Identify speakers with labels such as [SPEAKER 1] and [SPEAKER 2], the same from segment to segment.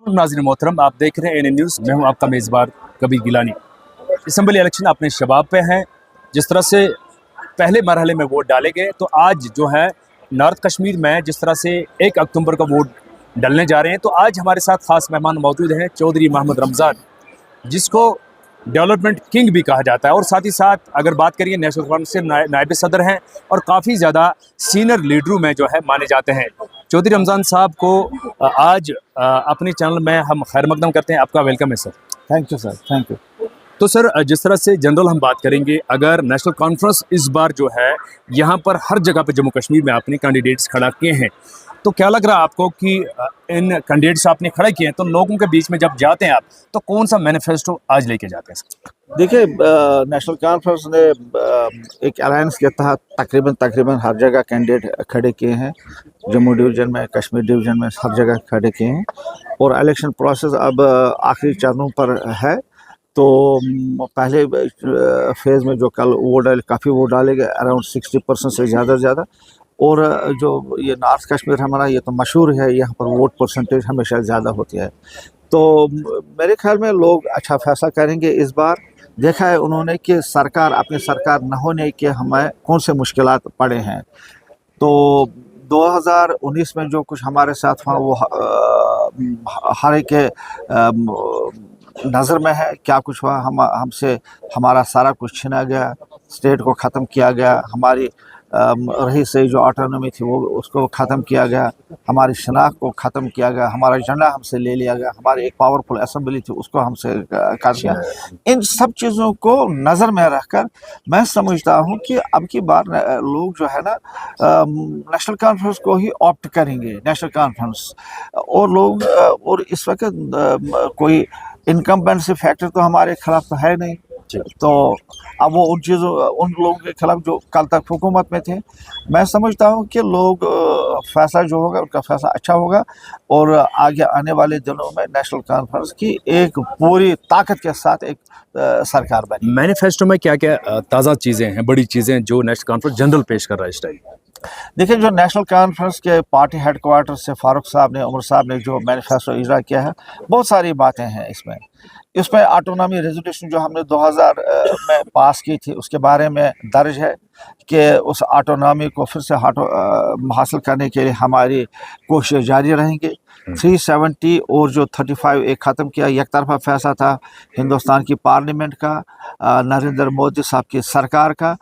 [SPEAKER 1] नाज़रीन मोहतरम, आप देख रहे हैं एन न्यूज़। मैं हूं आपका मेज़बान कबीर गिलानी। असम्बली इलेक्शन अपने शबाब पे हैं। जिस तरह से पहले मरहले में वोट डाले गए, तो आज जो है नॉर्थ कश्मीर में जिस तरह से 1 अक्टूबर का वोट डलने जा रहे हैं, तो आज हमारे साथ ख़ास मेहमान मौजूद हैं चौधरी मोहम्मद रमज़ान, जिसको डेवलपमेंट किंग भी कहा जाता है। और साथ ही साथ अगर बात करिए नेशनल कॉन्फ्रेंस से नायब सदर हैं और काफ़ी ज़्यादा सीनियर लीडरों में जो है माने जाते हैं। चौधरी रमज़ान साहब को आज अपने चैनल में हम खैर मकदम करते हैं। आपका वेलकम है sir.
[SPEAKER 2] Thank you sir, thank you.
[SPEAKER 1] तो सर, जिस तरह से जनरल हम बात करेंगे, अगर नेशनल कॉन्फ्रेंस इस बार जो है यहाँ पर हर जगह पे जम्मू कश्मीर में आपने कैंडिडेट्स खड़ा किए हैं, तो क्या लग रहा है आपको कि इन कैंडिडेट्स आपने खड़े किए हैं, तो लोगों के बीच में जब जाते हैं आप, तो कौन सा मैनिफेस्टो आज लेके जाते हैं सर?
[SPEAKER 2] देखिए, नेशनल कॉन्फ्रेंस ने एक अलायंस के तहत तकरीबन हर जगह कैंडिडेट खड़े किए हैं। जम्मू डिवीज़न में, कश्मीर डिवीज़न में हर जगह खड़े किए हैं और इलेक्शन प्रोसेस अब आखिरी चरणों पर है। तो पहले फेज़ में जो कल काफ़ी वोट डाले गए, अराउंड 60% से ज़्यादा। और जो ये नॉर्थ कश्मीर हमारा, ये तो मशहूर है, यहाँ पर वोट परसेंटेज हमेशा ज़्यादा होती है। तो मेरे ख्याल में लोग अच्छा फैसला करेंगे इस बार। देखा है उन्होंने कि अपनी सरकार न होने के हमें कौन से मुश्किलात पड़े हैं। तो 2019 में जो कुछ हमारे साथ हुआ वो हर एक के नज़र में है। क्या कुछ हुआ, हमसे हमारा सारा कुछ छीना गया, स्टेट को ख़त्म किया गया, हमारी रही से जो ऑटोनॉमी थी वो उसको ख़त्म किया गया, हमारी शनाख्त को ख़त्म किया गया, हमारा झंडा हमसे ले लिया गया, हमारी एक पावरफुल असेंबली थी उसको हमसे काट दिया। इन सब चीज़ों को नज़र में रखकर मैं समझता हूँ कि अब की बार लोग जो है ना नेशनल कॉन्फ्रेंस को ही ऑप्ट करेंगे, नेशनल कॉन्फ्रेंस। और लोग और इस वक्त कोई इनकम्बेंसी फैक्टर तो हमारे खिलाफ तो है नहीं। तो अब वो उन लोगों के खिलाफ जो कल तक हुकूमत में थे, मैं समझता हूँ कि लोग फैसला जो होगा उनका फैसला अच्छा होगा और आगे आने वाले दिनों में नेशनल कॉन्फ्रेंस की एक पूरी ताकत के साथ एक सरकार बनी।
[SPEAKER 1] मैनिफेस्टो में क्या क्या ताज़ा चीज़ें हैं, बड़ी चीज़ें जो नेशनल कॉन्फ्रेंस जनरल पेश कर रहा है इस टाइम?
[SPEAKER 2] देखिए, जो नेशनल कॉन्फ्रेंस के पार्टी हेडक्वार्टर से फारूक साहब ने, उमर साहब ने जो मैनिफेस्टो इजरा किया है, बहुत सारी बातें हैं इसमें ऑटोनॉमी रेजोल्यूशन जो हमने 2000 में पास की थी उसके बारे में दर्ज है कि उस ऑटोनॉमी को फिर से हासिल करने के लिए हमारी कोशिश जारी रहेंगी। 370 और जो 35 एक ख़त्म किया, एक तरफा फैसला था हिंदुस्तान की पार्लियामेंट का, नरेंद्र मोदी साहब की सरकार का।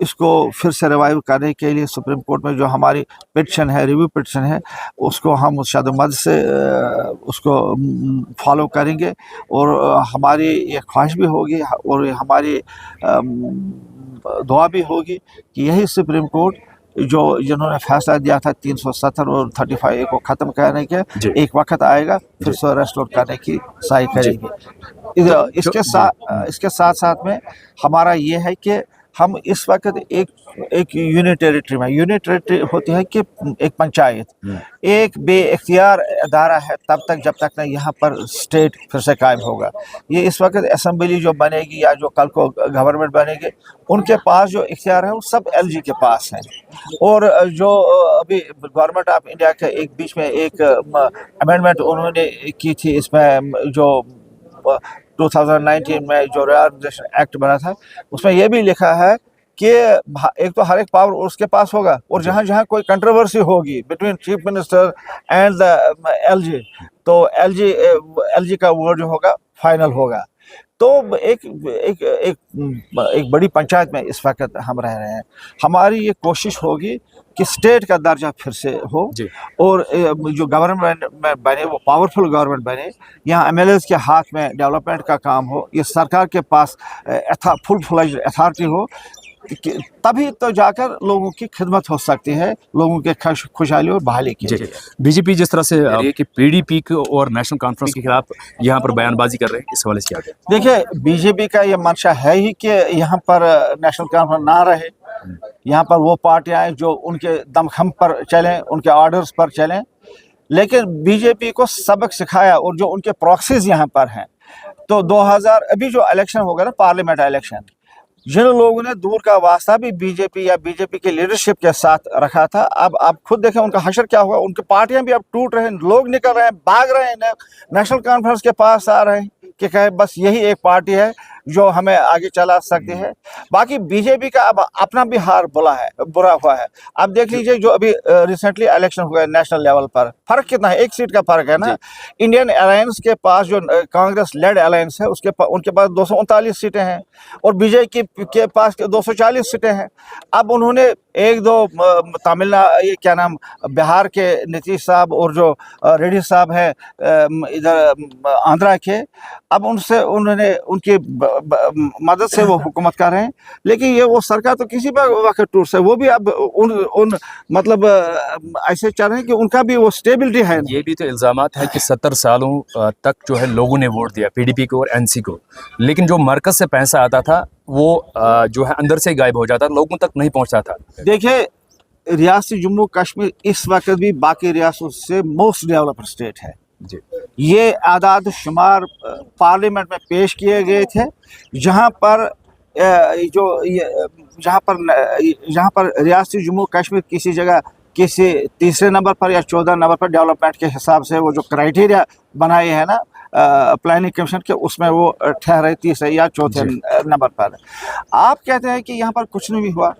[SPEAKER 2] इसको फिर से रिवाइव करने के लिए सुप्रीम कोर्ट में जो हमारी पिटिशन है, रिव्यू पिटिशन है, उसको हम शदमद से उसको फॉलो करेंगे। और हमारी ये ख्वाहिश भी होगी और हमारी दुआ भी होगी कि यही सुप्रीम कोर्ट जिन्होंने फैसला दिया था 370 और 35 को ख़त्म करने के, एक वक्त आएगा फिर से रेस्टोर करने की सही करेंगे। इसके साथ में हमारा ये है कि हम इस वक्त एक यूनियन टेरिटरी में, यूनियन टेरिटरी होती है कि एक पंचायत एक बे इख्तियार अदारा है तब तक जब तक ना यहाँ पर स्टेट फिर से कायम होगा। ये इस वक्त असेंबली जो बनेगी या जो कल को गवर्नमेंट बनेगी, उनके पास जो इख्तियार है वो सब एलजी के पास है। और जो अभी गवर्नमेंट ऑफ इंडिया के एक बीच में एक अमेंडमेंट उन्होंने की थी, इसमें जो 2019 में जो रिऑर्गनाइजेशन एक्ट बना था, उसमें यह भी लिखा है कि एक तो हर एक पावर उसके पास होगा और जहाँ जहाँ कोई कंट्रोवर्सी होगी between chief minister and the LG, तो एलजी का वर्ड जो होगा फाइनल होगा। तो एक बड़ी पंचायत में इस वक्त हम रह रहे हैं। हमारी ये कोशिश होगी कि स्टेट का दर्जा फिर से हो और जो गवर्नमेंट में बने वो पावरफुल गवर्नमेंट बने, यहाँ एमएलएस के हाथ में डेवलपमेंट का काम हो, ये सरकार के पास फुल फ्लेज्ड अथॉरिटी हो, तभी तो जाकर लोगों की खिदमत हो सकती है, लोगों के खुशहाली और बहाली की।
[SPEAKER 1] बीजेपी जिस तरह से कि पीडीपी और नेशनल कॉन्फ्रेंस के खिलाफ यहाँ पर बयानबाजी कर रहे हैं, इस हवाले से क्या है?
[SPEAKER 2] देखिए, बीजेपी का ये मंशा है ही कि यहाँ पर नेशनल कॉन्फ्रेंस ना रहे, यहाँ पर वो पार्टियाँ जो उनके दमखम पर चलें, उनके ऑर्डर्स पर चलें। लेकिन बीजेपी को सबक सिखाया और जो उनके प्रॉक्सीज यहाँ पर हैं, तो 2000 अभी जो इलेक्शन होगा ना, पार्लियामेंट इलेक्शन, जिन लोगों ने दूर का वास्ता भी बीजेपी या बीजेपी के लीडरशिप के साथ रखा था, अब आप खुद देखें उनका हशर क्या हुआ। उनकी पार्टियां भी अब टूट रहे हैं, लोग निकल रहे हैं, भाग रहे हैं, नेशनल कॉन्फ्रेंस के पास आ रहे हैं कि कहे बस यही एक पार्टी है जो हमें आगे चला सकती है। बाकी बीजेपी का अब अपना भी हार बुरा हुआ है। आप देख लीजिए जो अभी रिसेंटली इलेक्शन हुआ है नेशनल लेवल पर, फर्क कितना है, 1 सीट का फर्क है ना। इंडियन अलायंस के पास जो कांग्रेस लेड अलायंस है उनके पास 239 सीटें हैं और बीजेपी के पास 240 सीटें हैं। अब उन्होंने 1-2 तमिलनाडु, ये क्या नाम, बिहार के नीतीश साहब और जो रेड्डी साहब हैं इधर आंध्रा के, अब उन्होंने उनकी मदद से वो हुकूमत कर रहे हैं। लेकिन ये वो सरकार तो किसी वक्त टूट से, वो भी अब उन मतलब ऐसे चल रहे हैं कि उनका भी वो स्टेबिलिटी है।
[SPEAKER 1] ये भी तो इल्ज़ामात है कि 70 सालों तक जो है लोगों ने वोट दिया पीडीपी को और एनसी को, लेकिन जो मरकज से पैसा आता था वो जो है अंदर से गायब हो जाता, लोगों तक नहीं पहुंचता था।
[SPEAKER 2] देखिए, रियासती जम्मू कश्मीर इस वक्त भी बाकी रियासतों से मोस्ट डेवलप्ड स्टेट है
[SPEAKER 1] जी।
[SPEAKER 2] ये आदाद शुमार पार्लियामेंट में पेश किए गए थे, जहां पर जहां पर रियासती जम्मू कश्मीर किसी जगह किसी तीसरे नंबर पर या 14 नंबर पर डेवलपमेंट के हिसाब से वो जो क्राइटेरिया बनाए हैं ना प्लानिंग कमीशन के, उसमें वो ठहरे तीसरे या चौथे नंबर पर। आप कहते हैं कि यहाँ पर कुछ नहीं हुआ।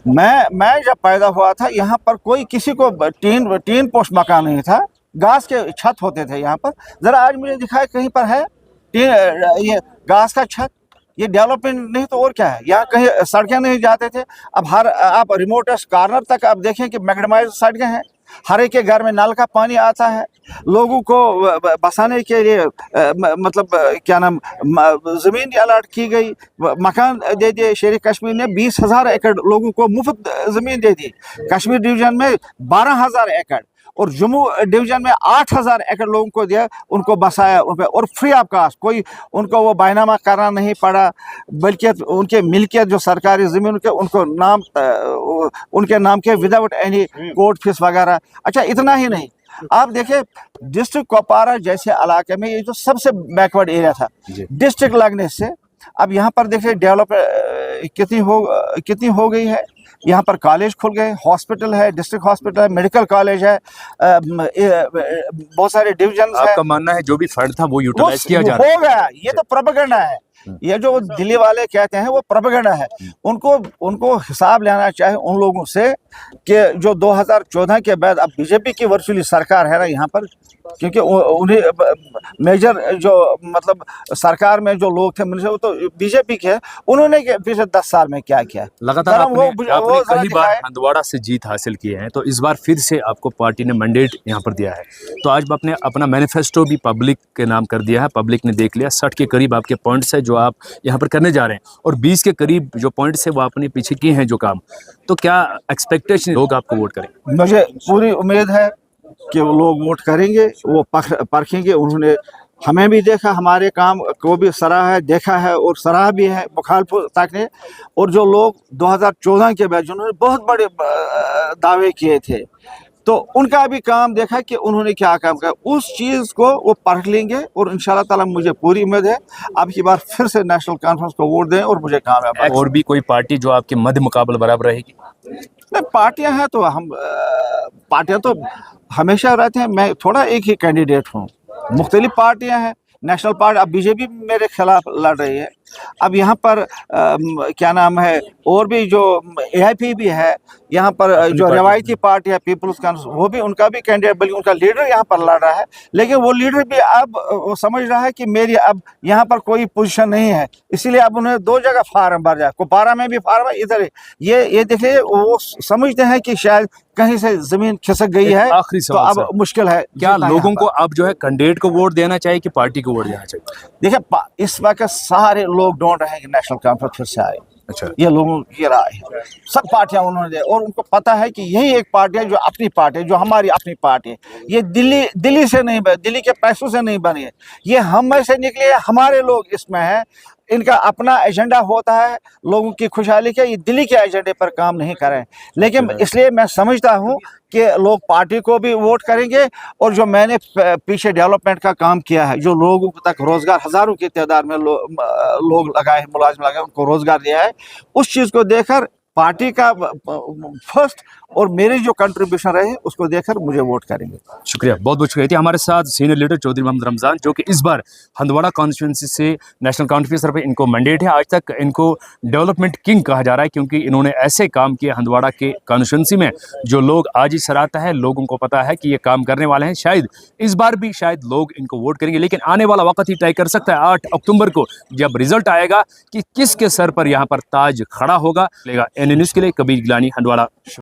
[SPEAKER 2] मैं जब पैदा हुआ था यहाँ पर कोई किसी को टीन पोस्ट मकान नहीं था, घास के छत होते थे यहाँ पर। जरा आज मुझे दिखाए कहीं पर है ये घास का छत, ये डेवलपमेंट नहीं तो और क्या है। यहाँ कहीं सड़कें नहीं जाते थे, अब आप रिमोटेस्ट कॉर्नर तक आप देखें कि मैग्नेटाइज्ड सड़कें हैं, हर एक के घर में नल का पानी आता है। लोगों को बसाने के लिए मतलब क्या नाम ज़मीन अलॉट की गई, मकान दे दिए। शेर कश्मीर ने 20,000 एकड़ लोगों को मुफ्त ज़मीन दे दी, कश्मीर डिवीज़न में 12,000 एकड़ और जम्मू डिवीज़न में 8,000 एकड़ लोगों को दिया, उनको बसाया उन पर, और फ्री ऑफ कास्ट, कोई उनको वो बैनामा करना नहीं पड़ा, बल्कि उनके मिल्कियत जो सरकारी ज़मीन के उनको उनके नाम के विदाउट एनी कोर्ट फीस वगैरह। अच्छा, इतना ही नहीं, आप देखें डिस्ट्रिक्ट कुपवारा जैसे इलाके में ये जो सबसे बैकवर्ड एरिया था, डिस्ट्रिक्ट लगने से अब यहाँ पर देखिए डेवलप कितनी हो गई है। यहाँ पर कॉलेज खुल गए, हॉस्पिटल है, डिस्ट्रिक्ट हॉस्पिटल है, मेडिकल कॉलेज है, बहुत सारे डिविजन है।
[SPEAKER 1] आपका मानना है जो भी फंड था वो यूटिलाइज किया जा रहा है?
[SPEAKER 2] हो गया, ये तो प्रोपेगेंडा है। ये जो दिल्ली वाले कहते हैं वो प्रोपेगेंडा है। उनको हिसाब लेना चाहिए उन लोगों से कि जो 2014 के बाद अब बीजेपी की वर्चुअली सरकार है ना यहाँ पर, क्योंकि उन्हें मेजर जो मतलब सरकार में जो लोग थे वो तो बीजेपी के, उन्होंने पिछले 10 साल में क्या किया।
[SPEAKER 1] लगातार आपने कई बार हंदवाड़ा से जीत हासिल की है, तो इस बार फिर से आपको पार्टी ने मैंडेट यहाँ पर दिया है, तो आज आपने अपना मैनिफेस्टो भी पब्लिक के नाम कर दिया है, पब्लिक ने देख लिया। 60 के करीब आपके पॉइंट्स है जो आप यहाँ पर करने जा रहे हैं और 20 के करीब जो पॉइंट्स है वो आपने पीछे किए हैं जो काम, तो क्या एक्सपेक्टेशन लोग आपको वोट करें?
[SPEAKER 2] मुझे पूरी उम्मीद है कि वो लोग वोट करेंगे, वो परखेंगे। उन्होंने हमें भी देखा, हमारे काम को भी सराहा है, देखा है और सराहा भी है मुखालफत तक ने। और जो लोग 2014 के बाद जिन्होंने बहुत बड़े दावे किए थे, तो उनका भी काम देखा कि उन्होंने क्या काम किया, उस चीज़ को वो परख लेंगे। और इंशाल्लाह ताला मुझे पूरी उम्मीद है अब की बार फिर से नेशनल कॉन्फ्रेंस को वोट दें और मुझे काम है।
[SPEAKER 1] और भी कोई पार्टी जो आपके मध्य मुकाबला बराबर रहेगी?
[SPEAKER 2] पार्टियां हैं तो पार्टियां तो हमेशा रहते हैं। मैं थोड़ा एक ही कैंडिडेट हूँ, मुख्तलिफ पार्टियां हैं। नेशनल पार्टी अब बीजेपी मेरे खिलाफ लड़ रही है, अब यहाँ पर क्या नाम है, और भी जो AIP भी है, यहाँ पर जो रवायती पार्टी है पीपल्स कांग्रेस, वो भी उनका भी कैंडिडेट, बल्कि उनका लीडर यहाँ पर लड़ रहा है। लेकिन वो लीडर भी अब वो समझ रहा है कि मेरी अब यहाँ पर कोई पोजीशन नहीं है, इसीलिए अब उन्हें 2 जगह फार्म भर जाए, कुपवारा में भी फार्म है, इधर ये देखिए वो समझते हैं कि शायद कहीं से जमीन खिसक गई है, तो अब मुश्किल है।
[SPEAKER 1] क्या लोगों को अब जो है कैंडिडेट को वोट देना चाहिए कि पार्टी को वोट देना चाहिए?
[SPEAKER 2] देखिए, इस वक्त सारे लोग ढूंढ रहे हैं कि नेशनल कॉन्फ्रेंस फिर से आए।
[SPEAKER 1] अच्छा,
[SPEAKER 2] ये लोगों की राय है, सब पार्टियां उन्होंने दे, और उनको पता है कि यही एक पार्टी है जो अपनी पार्टी है, जो हमारी अपनी पार्टी है। ये दिल्ली से नहीं बनी, दिल्ली के पैसों से नहीं बनी है, ये हम में से निकले, हमारे लोग इसमें हैं। इनका अपना एजेंडा होता है लोगों की खुशहाली के, ये दिल्ली के एजेंडे पर काम नहीं करें। लेकिन इसलिए मैं समझता हूँ कि लोग पार्टी को भी वोट करेंगे, और जो मैंने पीछे डेवलपमेंट का काम किया है, जो लोगों तक रोजगार हजारों की तादाद में लोग लगाए, मुलाजिम लगाए, उनको रोजगार दिया है, उस चीज़ को देखकर पार्टी का फर्स्ट और मेरी जो कंट्रीब्यूशन रहे उसको देखकर मुझे वोट करेंगे।
[SPEAKER 1] शुक्रिया, बहुत बहुत शुक्रिया। हमारे साथ सीनियर लीडर चौधरी मोहम्मद रमज़ान, जो कि इस बार हंदवाड़ा कॉन्स्टिट्यूंसी से नेशनल कॉन्फ्रेंस पर इनको मैंडेट है। आज तक इनको डेवलपमेंट किंग कहा जा रहा है, क्योंकि इन्होंने ऐसे काम किए हंदवाड़ा के कॉन्स्टिट्यूंसी में जो लोग आज ही सराहता है, लोगों को पता है कि ये काम करने वाले हैं। शायद इस बार भी शायद लोग इनको वोट करेंगे, लेकिन आने वाला वक्त ही तय कर सकता है 8 अक्टूबर को जब रिजल्ट आएगा कि किसके सर पर यहाँ पर ताज खड़ा होगा। एन न्यूज़ के लिए कबीर गिलानी, हंदवाड़ा।